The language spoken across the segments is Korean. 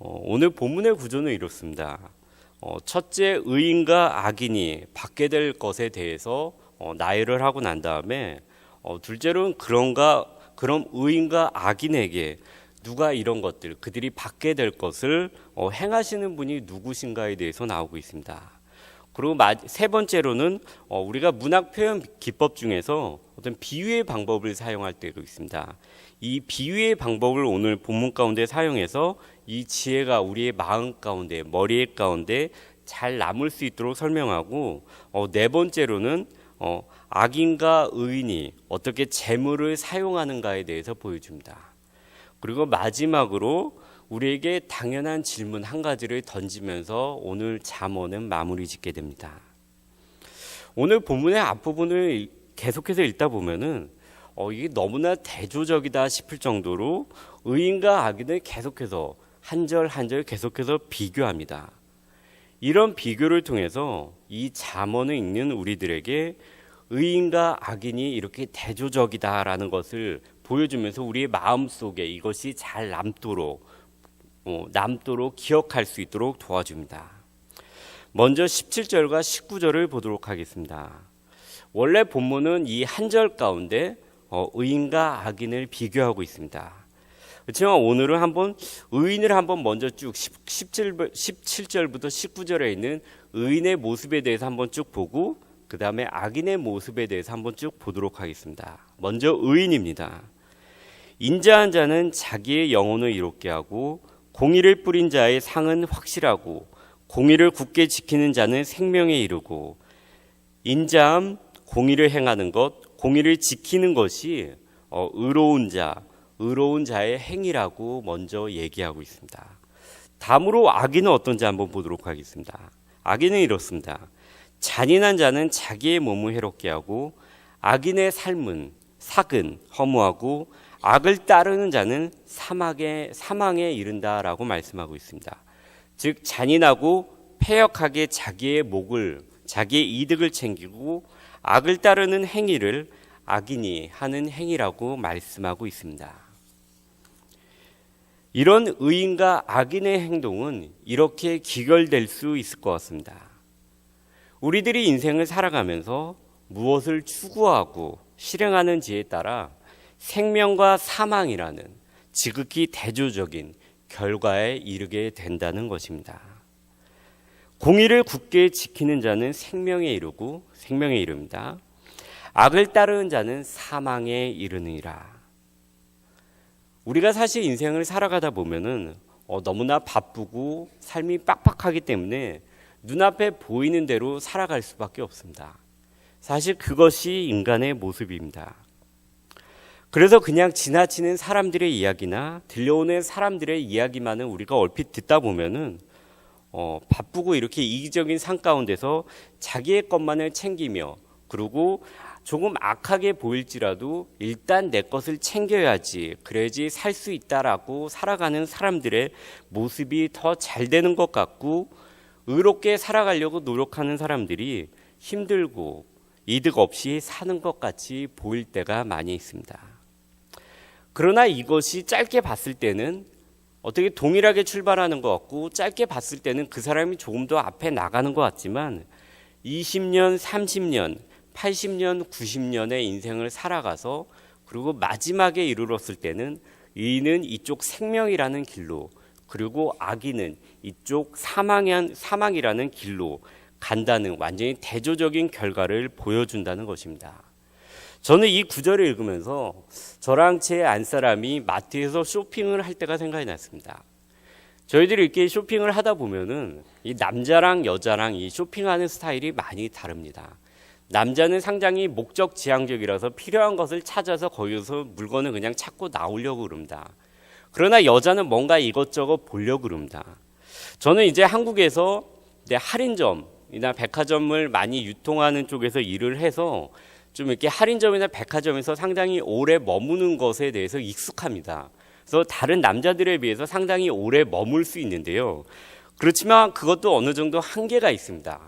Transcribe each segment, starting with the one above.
오늘 본문의 구조는 이렇습니다. 첫째, 의인과 악인이 받게 될 것에 대해서 나열을 하고 난 다음에 둘째로는 그럼 의인과 악인에게 누가 이런 것들, 그들이 받게 될 것을 행하시는 분이 누구신가에 대해서 나오고 있습니다. 그리고 세 번째로는 우리가 문학 표현 기법 중에서 어떤 비유의 방법을 사용할 때도 있습니다. 이 비유의 방법을 오늘 본문 가운데 사용해서 이 지혜가 우리의 마음 가운데, 머리 가운데 잘 남을 수 있도록 설명하고, 네 번째로는 악인과 의인이 어떻게 재물을 사용하는가에 대해서 보여줍니다. 그리고 마지막으로 우리에게 당연한 질문 한 가지를 던지면서 오늘 잠언은 마무리 짓게 됩니다. 오늘 본문의 앞부분을 계속해서 읽다 보면은 이게 너무나 대조적이다 싶을 정도로 의인과 악인을 계속해서 한 절 한 절 계속해서 비교합니다. 이런 비교를 통해서 이 잠언을 읽는 우리들에게 의인과 악인이 이렇게 대조적이다라는 것을 보여주면서 우리의 마음속에 이것이 잘 남도록 기억할 수 있도록 도와줍니다. 먼저 17절과 19절을 보도록 하겠습니다. 원래 본문은 이 한 절 가운데 의인과 악인을 비교하고 있습니다. 그렇지만 오늘은 한번 의인을 한번 먼저 쭉 17절부터 19절에 있는 의인의 모습에 대해서 한번 쭉 보고 그 다음에 악인의 모습에 대해서 한번 쭉 보도록 하겠습니다. 먼저 의인입니다. 인자한 자는 자기의 영혼을 이롭게 하고 공의를 뿌린 자의 상은 확실하고 공의를 굳게 지키는 자는 생명에 이르고 인자함, 공의를 행하는 것, 공의를 지키는 것이 의로운 자의 행위라고 먼저 얘기하고 있습니다. 다음으로 악인은 어떤지 한번 보도록 하겠습니다. 악인은 이렇습니다. 잔인한 자는 자기의 몸을 해롭게 하고 악인의 삶은 삭은 허무하고 악을 따르는 자는 사망에 이른다라고 말씀하고 있습니다. 즉 잔인하고 패역하게 자기의 이득을 챙기고 악을 따르는 행위를 악인이 하는 행위라고 말씀하고 있습니다. 이런 의인과 악인의 행동은 이렇게 귀결될 수 있을 것 같습니다. 우리들이 인생을 살아가면서 무엇을 추구하고 실행하는지에 따라 생명과 사망이라는 지극히 대조적인 결과에 이르게 된다는 것입니다. 공의를 굳게 지키는 자는 생명에 이릅니다. 악을 따르는 자는 사망에 이르느니라. 우리가 사실 인생을 살아가다 보면은 너무나 바쁘고 삶이 빡빡하기 때문에 눈앞에 보이는 대로 살아갈 수밖에 없습니다. 사실 그것이 인간의 모습입니다. 그래서 그냥 지나치는 사람들의 이야기나 들려오는 사람들의 이야기만은 우리가 얼핏 듣다 보면은 바쁘고 이렇게 이기적인 삶 가운데서 자기의 것만을 챙기며 그리고 조금 악하게 보일지라도 일단 내 것을 챙겨야지 그래야지 살 수 있다라고 살아가는 사람들의 모습이 더 잘 되는 것 같고 의롭게 살아가려고 노력하는 사람들이 힘들고 이득 없이 사는 것 같이 보일 때가 많이 있습니다. 그러나 이것이 짧게 봤을 때는 어떻게 동일하게 출발하는 것 같고 짧게 봤을 때는 그 사람이 조금 더 앞에 나가는 것 같지만 20년, 30년, 80년, 90년의 인생을 살아가서 그리고 마지막에 이르렀을 때는 의인은 이쪽 생명이라는 길로 그리고 악인은 이쪽 사망이라는 길로 간다는 완전히 대조적인 결과를 보여준다는 것입니다. 저는 이 구절을 읽으면서 저랑 제 안사람이 마트에서 쇼핑을 할 때가 생각이 났습니다. 저희들이 이렇게 쇼핑을 하다 보면은 이 남자랑 여자랑 이 쇼핑하는 스타일이 많이 다릅니다. 남자는 상당히 목적 지향적이라서 필요한 것을 찾아서 거기서 물건을 그냥 찾고 나오려고 그럽니다. 그러나 여자는 뭔가 이것저것 보려고 그럽니다. 저는 이제 한국에서 할인점이나 백화점을 많이 유통하는 쪽에서 일을 해서 좀 이렇게 할인점이나 백화점에서 상당히 오래 머무는 것에 대해서 익숙합니다. 그래서 다른 남자들에 비해서 상당히 오래 머물 수 있는데요. 그렇지만 그것도 어느 정도 한계가 있습니다.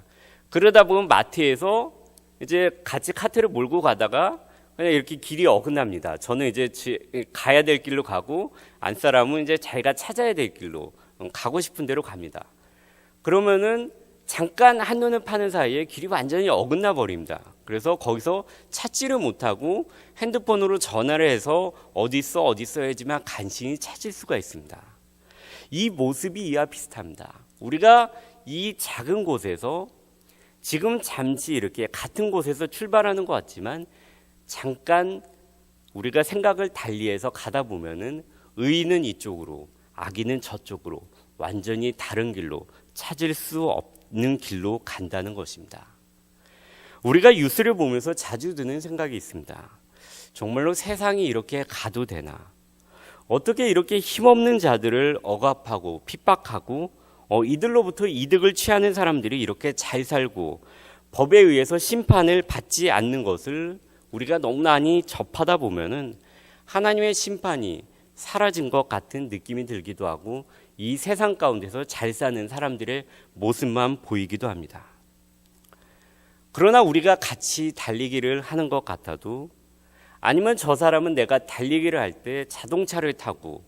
그러다 보면 마트에서 이제 같이 카트를 몰고 가다가 그냥 이렇게 길이 어긋납니다. 저는 이제 가야 될 길로 가고 안사람은 이제 자기가 찾아야 될 길로 가고 싶은 대로 갑니다. 그러면은 잠깐 한눈을 파는 사이에 길이 완전히 어긋나 버립니다. 그래서 거기서 찾지를 못하고 핸드폰으로 전화를 해서 어디 있어 해야지만 간신히 찾을 수가 있습니다. 이 모습이 이와 비슷합니다. 우리가 이 작은 곳에서 지금 잠시 이렇게 같은 곳에서 출발하는 것 같지만 잠깐 우리가 생각을 달리해서 가다 보면은 의인은 이쪽으로, 악인은 저쪽으로 완전히 다른 길로, 찾을 수 없는 길로 간다는 것입니다. 우리가 뉴스를 보면서 자주 드는 생각이 있습니다. 정말로 세상이 이렇게 가도 되나? 어떻게 이렇게 힘없는 자들을 억압하고 핍박하고 이들로부터 이득을 취하는 사람들이 이렇게 잘 살고 법에 의해서 심판을 받지 않는 것을 우리가 너무 많이 접하다 보면은 하나님의 심판이 사라진 것 같은 느낌이 들기도 하고 이 세상 가운데서 잘 사는 사람들의 모습만 보이기도 합니다. 그러나 우리가 같이 달리기를 하는 것 같아도 아니면 저 사람은 내가 달리기를 할 때 자동차를 타고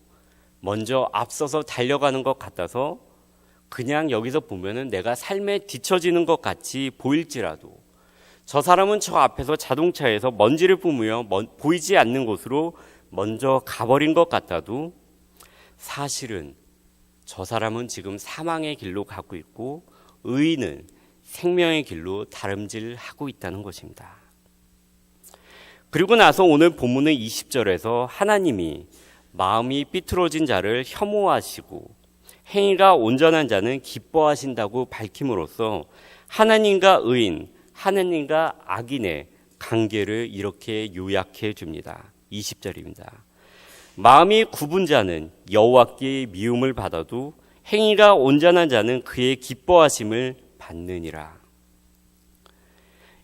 먼저 앞서서 달려가는 것 같아서 그냥 여기서 보면은 내가 삶에 뒤처지는 것 같이 보일지라도 저 사람은 저 앞에서 자동차에서 먼지를 뿜으며 보이지 않는 곳으로 먼저 가버린 것 같아도 사실은 저 사람은 지금 사망의 길로 가고 있고 의인은 생명의 길로 다름질하고 있다는 것입니다. 그리고 나서 오늘 본문의 20절에서 하나님이 마음이 삐뚤어진 자를 혐오하시고 행위가 온전한 자는 기뻐하신다고 밝힘으로써 하나님과 의인, 하나님과 악인의 관계를 이렇게 요약해 줍니다. 20절입니다. 마음이 굽은 자는 여호와께 미움을 받아도 행위가 온전한 자는 그의 기뻐하심을 받느니라.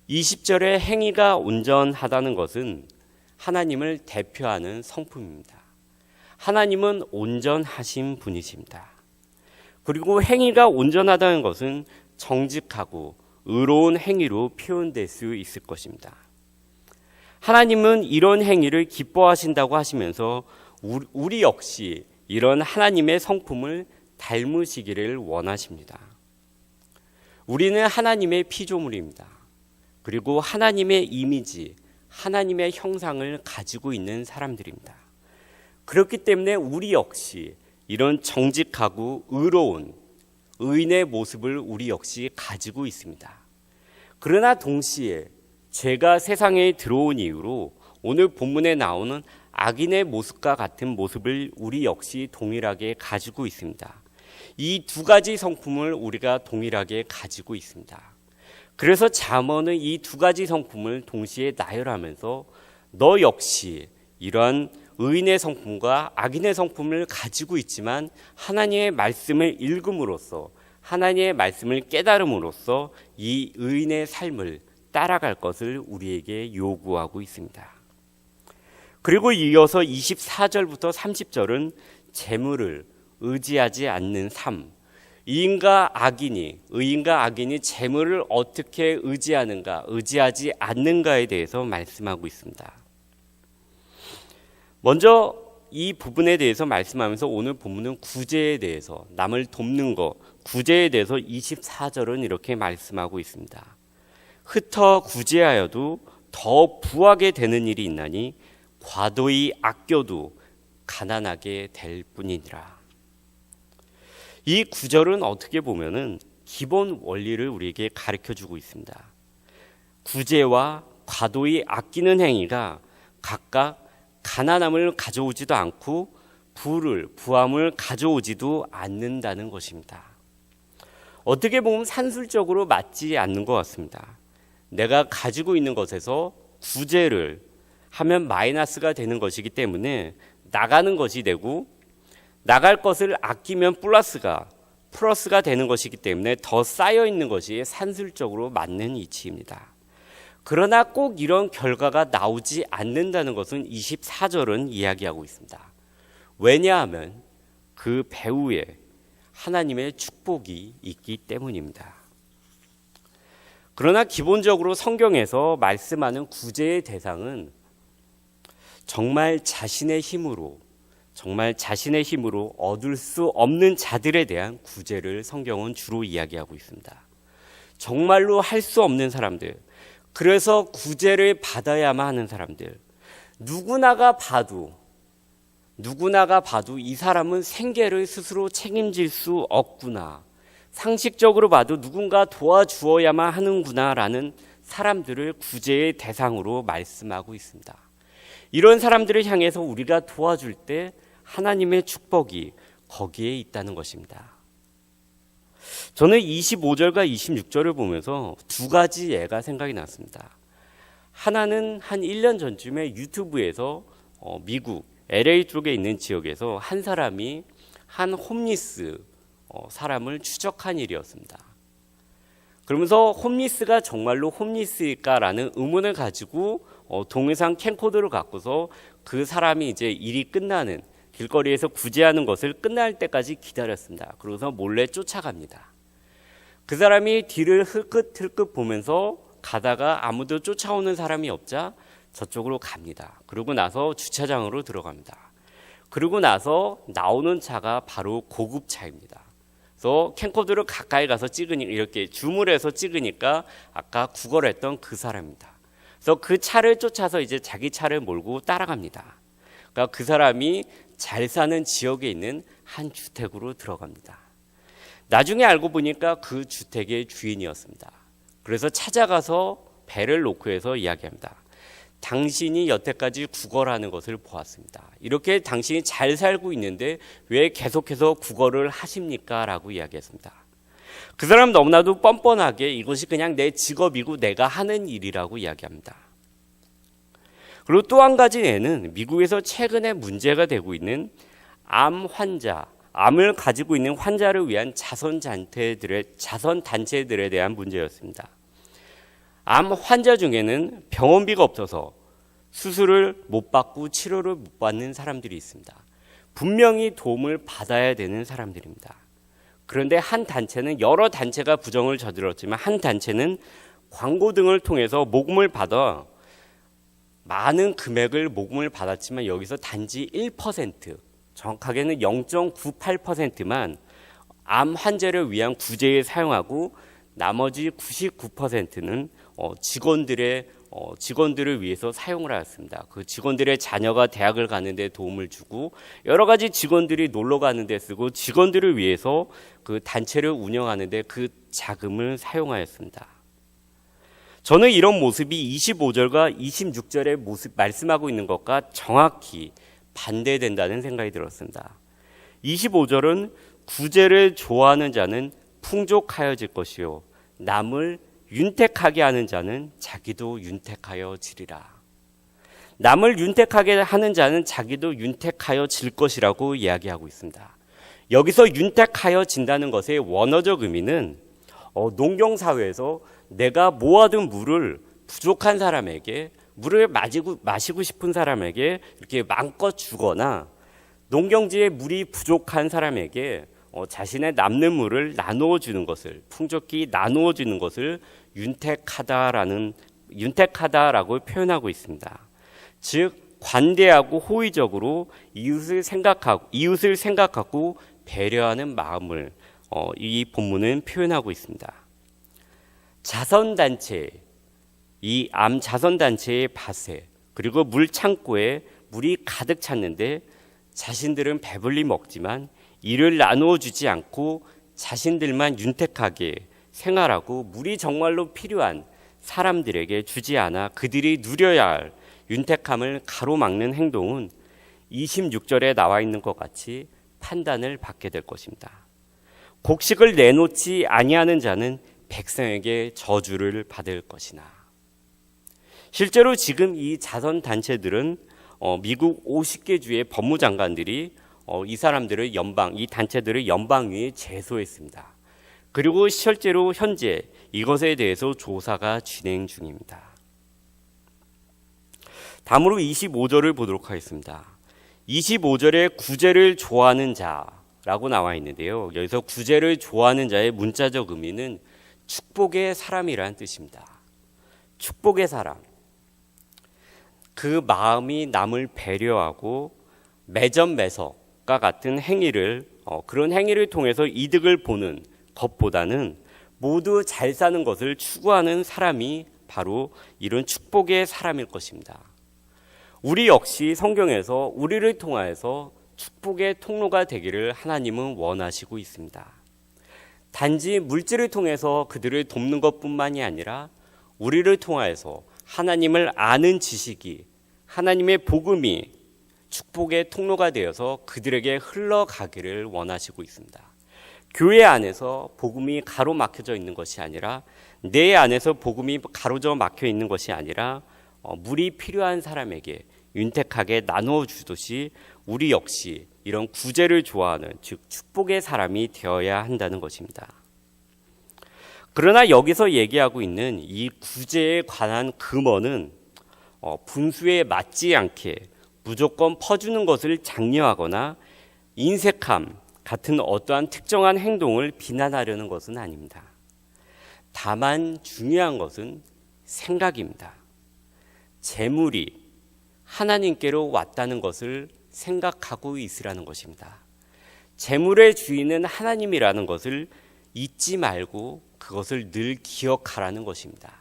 20절에 행위가 온전하다는 것은 하나님을 대표하는 성품입니다. 하나님은 온전하신 분이십니다. 그리고 행위가 온전하다는 것은 정직하고 의로운 행위로 표현될 수 있을 것입니다. 하나님은 이런 행위를 기뻐하신다고 하시면서 우리 역시 이런 하나님의 성품을 닮으시기를 원하십니다. 우리는 하나님의 피조물입니다. 그리고 하나님의 이미지, 하나님의 형상을 가지고 있는 사람들입니다. 그렇기 때문에 우리 역시 이런 정직하고 의로운 의인의 모습을 우리 역시 가지고 있습니다. 그러나 동시에 죄가 세상에 들어온 이후로 오늘 본문에 나오는 악인의 모습과 같은 모습을 우리 역시 동일하게 가지고 있습니다. 이 두 가지 성품을 우리가 동일하게 가지고 있습니다. 그래서 잠언은 이 두 가지 성품을 동시에 나열하면서 너 역시 이러한 의인의 성품과 악인의 성품을 가지고 있지만 하나님의 말씀을 읽음으로써 하나님의 말씀을 깨달음으로써 이 의인의 삶을 따라갈 것을 우리에게 요구하고 있습니다. 그리고 이어서 24절부터 30절은 재물을 의지하지 않는 삶, 의인과 악인이 재물을 어떻게 의지하는가, 의지하지 않는가에 대해서 말씀하고 있습니다. 먼저 이 부분에 대해서 말씀하면서 오늘 본문은 구제에 대해서, 남을 돕는 것, 구제에 대해서 24절은 이렇게 말씀하고 있습니다. 흩어 구제하여도 더 부하게 되는 일이 있나니 과도히 아껴도 가난하게 될 뿐이니라. 이 구절은 어떻게 보면은 기본 원리를 우리에게 가르쳐주고 있습니다. 구제와 과도히 아끼는 행위가 각각 가난함을 가져오지도 않고 부함을 가져오지도 않는다는 것입니다. 어떻게 보면 산술적으로 맞지 않는 것 같습니다. 내가 가지고 있는 것에서 구제를 하면 마이너스가 되는 것이기 때문에 나가는 것이 되고 나갈 것을 아끼면 플러스가 되는 것이기 때문에 더 쌓여 있는 것이 산술적으로 맞는 이치입니다. 그러나 꼭 이런 결과가 나오지 않는다는 것은 24절은 이야기하고 있습니다. 왜냐하면 그 배후에 하나님의 축복이 있기 때문입니다. 그러나 기본적으로 성경에서 말씀하는 구제의 대상은 정말 자신의 힘으로 정말 자신의 힘으로 얻을 수 없는 자들에 대한 구제를 성경은 주로 이야기하고 있습니다. 정말로 할 수 없는 사람들, 그래서 구제를 받아야만 하는 사람들, 누구나가 봐도 이 사람은 생계를 스스로 책임질 수 없구나, 상식적으로 봐도 누군가 도와주어야만 하는구나라는 사람들을 구제의 대상으로 말씀하고 있습니다. 이런 사람들을 향해서 우리가 도와줄 때 하나님의 축복이 거기에 있다는 것입니다. 저는 25절과 26절을 보면서 두 가지 예가 생각이 났습니다. 하나는 한 1년 전쯤에 유튜브에서 미국 LA 쪽에 있는 지역에서 한 사람이 한 홈리스 사람을 추적한 일이었습니다. 그러면서 홈리스가 정말로 홈리스일까라는 의문을 가지고 동영상 캠코더를 갖고서 그 사람이 이제 일이 끝나는 길거리에서 구제하는 것을 끝날 때까지 기다렸습니다. 그러고서 몰래 쫓아갑니다. 그 사람이 뒤를 흘끗흘끗 보면서 가다가 아무도 쫓아오는 사람이 없자 저쪽으로 갑니다. 그러고 나서 주차장으로 들어갑니다. 그러고 나서 나오는 차가 바로 고급차입니다. 그래서 캠코더를 가까이 가서 찍으니 이렇게 줌을 해서 찍으니까 아까 구걸했던 그 사람입니다. 그래서 그 차를 쫓아서 이제 자기 차를 몰고 따라갑니다. 그러니까 그 사람이 잘 사는 지역에 있는 한 주택으로 들어갑니다. 나중에 알고 보니까 그 주택의 주인이었습니다. 그래서 찾아가서 배를 놓고 해서 이야기합니다. 당신이 여태까지 구걸하는 것을 보았습니다. 이렇게 당신이 잘 살고 있는데 왜 계속해서 구걸을 하십니까? 라고 이야기했습니다. 그 사람 너무나도 뻔뻔하게 이것이 그냥 내 직업이고 내가 하는 일이라고 이야기합니다. 그리고 또 한 가지 예는 미국에서 최근에 문제가 되고 있는 암을 가지고 있는 환자를 위한 자선단체들에 대한 문제였습니다. 암 환자 중에는 병원비가 없어서 수술을 못 받고 치료를 못 받는 사람들이 있습니다. 분명히 도움을 받아야 되는 사람들입니다. 그런데 한 단체는, 여러 단체가 부정을 저질렀지만 한 단체는 광고 등을 통해서 모금을 받아 많은 금액을 모금을 받았지만 여기서 단지 1%, 정확하게는 0.98%만 암 환자를 위한 구제에 사용하고 나머지 99%는 직원들을 위해서 사용을 하였습니다. 그 직원들의 자녀가 대학을 가는 데 도움을 주고 여러 가지 직원들이 놀러 가는 데 쓰고 직원들을 위해서 그 단체를 운영하는 데 그 자금을 사용하였습니다. 저는 이런 모습이 25절과 26절의 모습 말씀하고 있는 것과 정확히 반대된다는 생각이 들었습니다. 25절은 구제를 좋아하는 자는 풍족하여질 것이요 남을 윤택하게 하는 자는 자기도 윤택하여 지리라. 남을 윤택하게 하는 자는 자기도 윤택하여 질 것이라고 이야기하고 있습니다. 여기서 윤택하여 진다는 것의 원어적 의미는 농경사회에서 내가 모아둔 물을 부족한 사람에게, 물을 마시고 싶은 사람에게 이렇게 마음껏 주거나 농경지에 물이 부족한 사람에게 자신의 남는 물을 나누어 주는 것을, 풍족히 나누어 주는 것을 윤택하다라고 표현하고 있습니다. 즉 관대하고 호의적으로 이웃을 생각하고 배려하는 마음을 이 본문은 표현하고 있습니다. 자선단체, 이 암 자선단체의 밭에 그리고 물 창고에 물이 가득 찼는데 자신들은 배불리 먹지만 이를 나누어 주지 않고 자신들만 윤택하게 생활하고 물이 정말로 필요한 사람들에게 주지 않아 그들이 누려야 할 윤택함을 가로막는 행동은 26절에 나와 있는 것 같이 판단을 받게 될 것입니다. 곡식을 내놓지 아니하는 자는 백성에게 저주를 받을 것이나. 실제로 지금 이 자선단체들은 미국 50개 주의 법무장관들이 이 단체들을 연방위에 제소했습니다. 그리고 실제로 현재 이것에 대해서 조사가 진행 중입니다. 다음으로 25절을 보도록 하겠습니다. 25절에 구제를 좋아하는 자라고 나와 있는데요. 여기서 구제를 좋아하는 자의 문자적 의미는 축복의 사람이라는 뜻입니다. 축복의 사람. 그 마음이 남을 배려하고 매점매석과 같은 행위를 그런 행위를 통해서 이득을 보는 것보다는 모두 잘 사는 것을 추구하는 사람이 바로 이런 축복의 사람일 것입니다. 우리 역시 성경에서 우리를 통하여서 축복의 통로가 되기를 하나님은 원하시고 있습니다. 단지 물질을 통해서 그들을 돕는 것뿐만이 아니라 우리를 통하여서 하나님을 아는 지식이, 하나님의 복음이 축복의 통로가 되어서 그들에게 흘러가기를 원하시고 있습니다. 교회 안에서 복음이 가로막혀져 있는 것이 아니라, 내 안에서 복음이 가로져 막혀 있는 것이 아니라 물이 필요한 사람에게 윤택하게 나누어 주듯이 우리 역시 이런 구제를 좋아하는, 즉 축복의 사람이 되어야 한다는 것입니다. 그러나 여기서 얘기하고 있는 이 구제에 관한 금어는 분수에 맞지 않게 무조건 퍼주는 것을 장려하거나 인색함 같은 어떠한 특정한 행동을 비난하려는 것은 아닙니다. 다만 중요한 것은 생각입니다. 재물이 하나님께로 왔다는 것을 생각하고 있으라는 것입니다. 재물의 주인은 하나님이라는 것을 잊지 말고 그것을 늘 기억하라는 것입니다.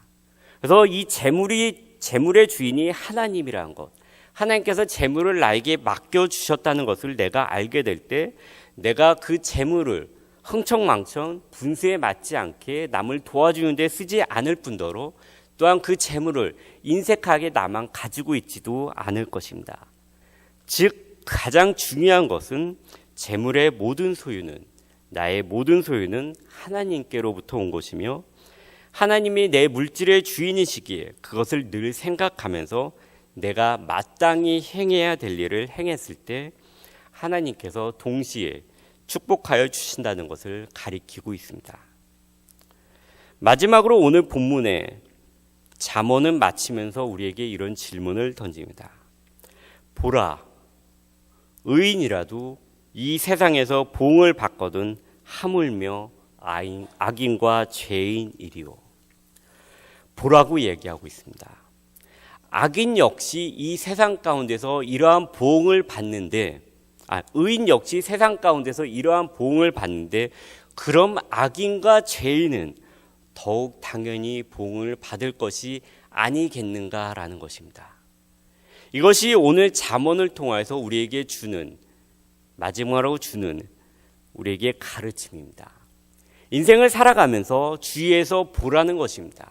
그래서 이 재물의 주인이 하나님이라는 것, 하나님께서 재물을 나에게 맡겨주셨다는 것을 내가 알게 될 때 내가 그 재물을 흥청망청 분수에 맞지 않게 남을 도와주는 데 쓰지 않을 뿐더러 또한 그 재물을 인색하게 나만 가지고 있지도 않을 것입니다. 즉 가장 중요한 것은 재물의 모든 소유는, 나의 모든 소유는 하나님께로부터 온 것이며 하나님이 내 물질의 주인이시기에 그것을 늘 생각하면서 내가 마땅히 행해야 될 일을 행했을 때 하나님께서 동시에 축복하여 주신다는 것을 가리키고 있습니다. 마지막으로 오늘 본문에 잠언은 마치면서 우리에게 이런 질문을 던집니다. 보라, 의인이라도 이 세상에서 보응을 받거든 하물며 악인과 죄인이리요. 보라고 얘기하고 있습니다. 악인 역시 이 세상 가운데서 이러한 보응을 받는데, 의인 역시 세상 가운데서 이러한 보응을 받는데, 그럼 악인과 죄인은 더욱 당연히 보응을 받을 것이 아니겠는가라는 것입니다. 이것이 오늘 잠언을 통해서 우리에게 주는, 마지막으로 주는 우리에게 가르침입니다. 인생을 살아가면서 주위에서 보라는 것입니다.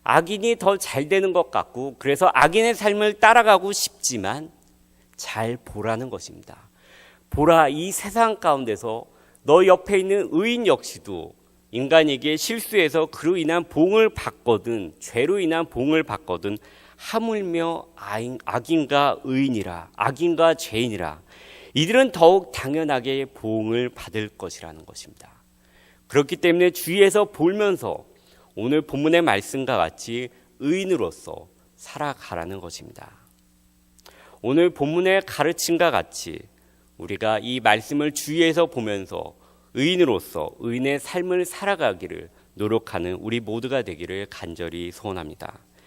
악인이 더 잘 되는 것 같고 그래서 악인의 삶을 따라가고 싶지만 잘 보라는 것입니다. 보라, 이 세상 가운데서 너 옆에 있는 의인 역시도 인간에게 실수해서 그로 인한 보응을 받거든, 죄로 인한 보응을 받거든 하물며 악인과 의인이라, 악인과 죄인이라, 이들은 더욱 당연하게 보응을 받을 것이라는 것입니다. 그렇기 때문에 주위에서 보면서 오늘 본문의 말씀과 같이 의인으로서 살아가라는 것입니다. 오늘 본문의 가르침과 같이 우리가 이 말씀을 주위에서 보면서 의인으로서 의인의 삶을 살아가기를 노력하는 우리 모두가 되기를 간절히 소원합니다.